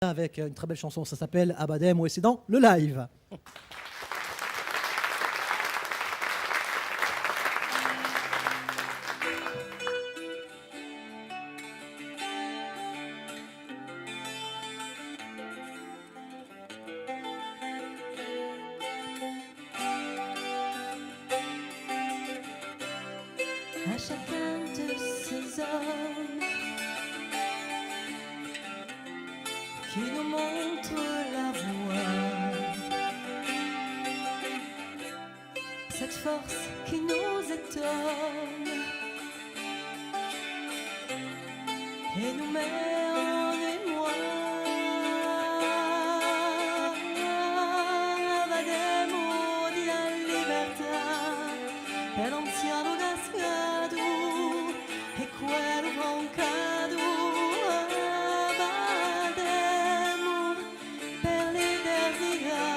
avec une très belle chanson, ça s'appelle Abadem, et c'est dans le live. À chacun de ces hommes qui nous montrent la voie, cette force qui nous étonne et nous met en émoi. Vademo di libertà per l'anziano Gascado e quello broncado. Vademo per l'eternità,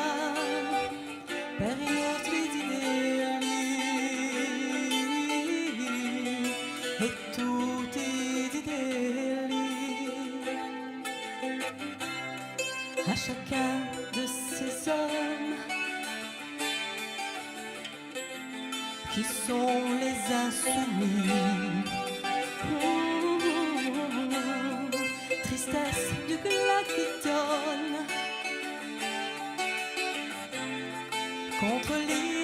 per i nostri ideali e tutti i ideali. À chacun de ces hommes qui sont les insoumis. Tristesse du glas qui donne contre l'ignominie.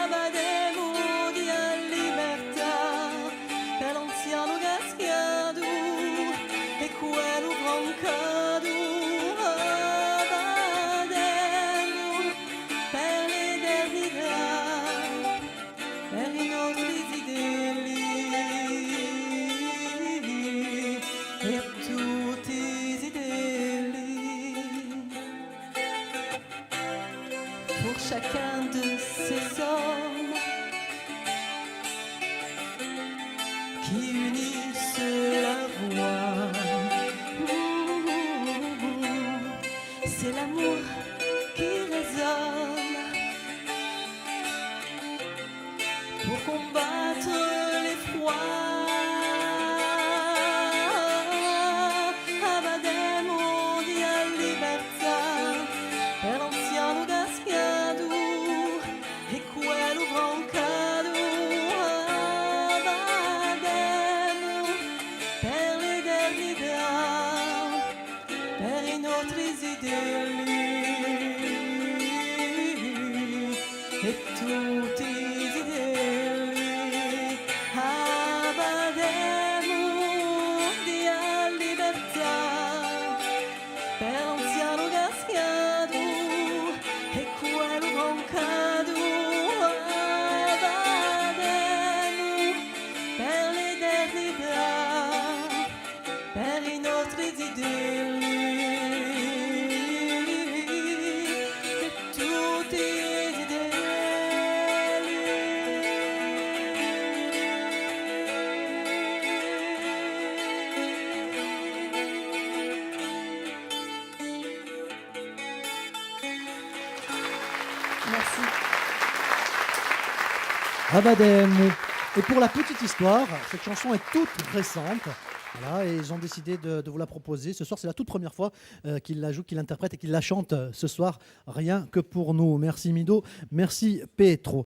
Abademo di libertà per l'anziano Gascado e quello broncado. Pour chacun de ces hommes qui unissent la voix, c'est l'amour qui résonne pour combattre l'effroi. Abademo di libertà per l'anziano Gascado e quello broncado. Abademo per l'eternità, per i nostri ideali e tutti gli ideali. Abademo di libertà per l'anziano Gascado e quello broncado. Abademo per l'eternità, per i nostri ideali e tutti gli Merci. Abadem. Et pour la petite histoire, cette chanson est toute récente. Voilà, et ils ont décidé de vous la proposer. Ce soir, c'est la toute première fois qu'il la joue, qu'il l'interprète et qu'il la chante ce soir, rien que pour nous. Merci Mido, merci Petro.